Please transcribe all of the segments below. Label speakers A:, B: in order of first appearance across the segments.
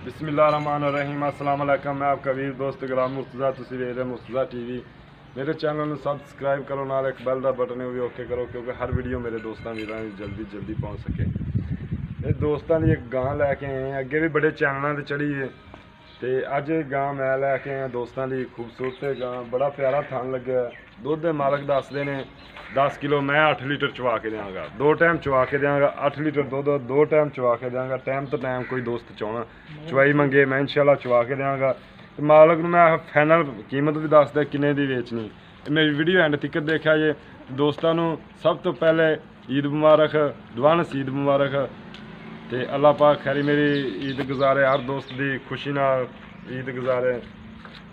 A: बिस्मिल्लाहिर्रहमानिर्रहीम अस्सलाम वालेकुम। मैं आपका वीर दोस्त गुलाम मुर्तज़ा, तुसीं वेख रहे मुर्तज़ा टीवी। मेरे चैनल में सबसक्राइब करो, नाल एक बैल का बटन है वो भी ओके करो, क्योंकि हर वीडियो मेरे दोस्तों वीरां जल्दी पहुँच सके। ये दोस्तों की एक गां लैके आए हैं, अगे भी बड़े चैनलों से चढ़ी है, तो अज गां मैं लैके आया दोस्तों की। खूबसूरत गां, बड़ा प्यारा थान लगे। दुध के मालक दसते ने 10 किलो, मैं 8 लीटर चवा के देंगा, 2 टाइम चवा के देंगा। 8 लीटर दुध 2 टाइम चवा के देंगा। टाइम तो टाइम कोई दोस्त चाहना चवाई मंगे, मैं इंशाल्लाह चवा के देंगा। तो मालक मैं फाइनल कीमत भी दसदा किन्ने दी वेचनी। मेरी वीडियो एंड तक देखा जे। दोस्तों सब तो पहले ईद मुबारक, एडवांस ईद मुबारक। तो अल्लाह पाक खैरी मेरी ईद गुजारे, हर दोस्त की खुशी नाल ईद गुजारे।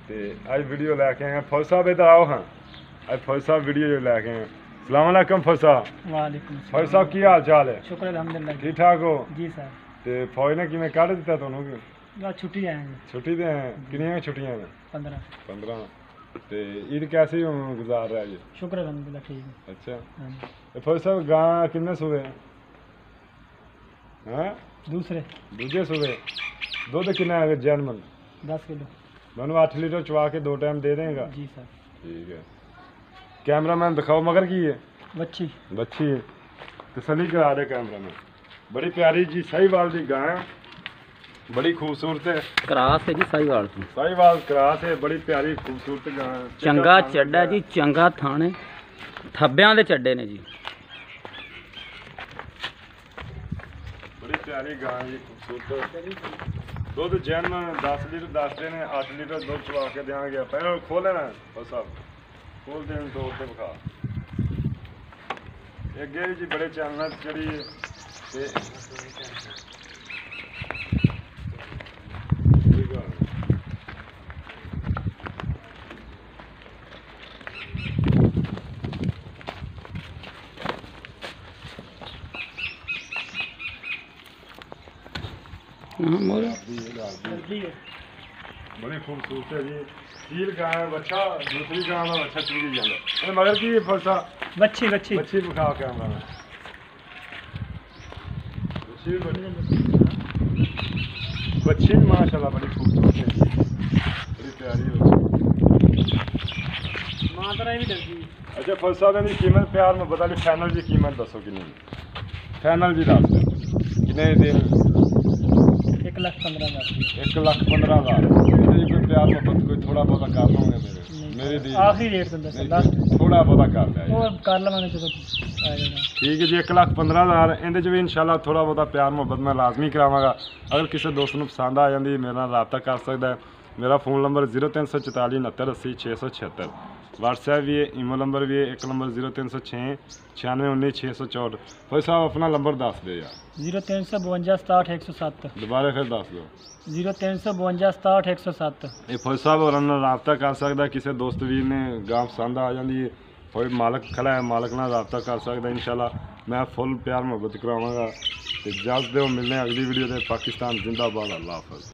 A: तो अज वीडियो लैके आए फौज साहब, इधर आओ। हाँ, अज फौज साहब वीडियो लैके आए। अस्सलाम वालेकुम फौज साहब।
B: वालेकुम
A: फौज साहब की हाल चाल है?
B: शुक्र अल्हम्दुलिल्लाह।
A: ठीक ठाक हो
B: जी सर।
A: तो फौज ने किमें कढ़ दिता तुहानू?
B: छुट्टी आए हैं।
A: छुट्टी दे कितनी छुट्टियां ने?
B: 15।
A: तो ईद कैसी गुजार रहा है जी?
B: शुक्र अल्हम्दुलिल्लाह ठीक है।
A: अच्छा, तो फौज साहब गां कितने सूबे हैं? दूजे सूबे। दुध कितना है जैनमन?
B: 10 किलो।
A: मैं 8 लीटर चवा के 2 टाइम दे देगा?
B: जी सर।
A: ठीक है। कैमरामैन दिखाओ मगर की है? बच्ची है। तसली करा दे कैमरामैन। बड़ी प्यारी जी साहिवाल की गां है, बड़ी खूबसूरत है।
C: क्रास है जी साहिवाल की।
A: साहिवाल क्रास है, बड़ी प्यारी खूबसूरत गां है।
C: चंगा चड्डा जी, चंगा थाने थब्बियां दे चड्डे ने जी।
A: बड़ी प्यारी गां जी, खूबसूरत। दुध जैन 10 लीटर दसते ने, 8 लीटर दुध चवा के देंगे। पहले खोल लेना बस साहब, खोल देने तो उत्ते विखा। अगे भी जी बड़े चैनल चढ़ी बड़ी खूबसूरत है जी। सील गां है, बच्चा दूसरी गां का बच्चा चुंगी जाता। मगर की फलसा
B: बच्ची
A: विखा कैमरा में। बच्ची माशाल्लाह बड़ी खूबसूरत है, बड़ी प्यारी हो। अच्छा फौज साहब की कीमत प्यार में बता दी, फाइनल की कीमत दसो कि नहीं? फाइनल जी दस कितने दिन?
B: 1,15,000।
A: 1,15,000। कोई प्यार मोहब्बत कोई थोड़ा बहुत कर लोगे मेरे दी?
B: आखिरी रेट तो लास्ट
A: थोड़ा बहुत कर लिया
B: वो कर लवांगे जो
A: ठीक है जी। 1,15,000 इहदे च भी इंशाल्लाह थोड़ा बहुत प्यार मोहब्बत मैं लाजमी करावांगा। अगर किसी दोस्त को पसंद आ जाती मेरे नाल राबता कर सकता है। मेरा फ़ोन नंबर 0344 69 80 676। व्हाट्सएप भी है, ईमेल नंबर भी है। एक नंबर 0306 96 19 664। भाई साहब अपना नंबर दस दे यार।
B: 0352 67 107।
A: दोबारा फिर दस दो।
B: 0352 67 107।
A: ये फौज साहब और रबता कर सकता, किसी दोस्त वीर ने गां पसंद आ जाती है, कोई मालक खड़ा है, मालक नाल रबता कर सकता। इंशाल्लाह मैं फुल प्यार मोहब्बत करावांगा। तो इजाज़त दो, मिलने अगली वीडियो से। पाकिस्तान जिंदाबाद, अल्लाह हाफ़िज़।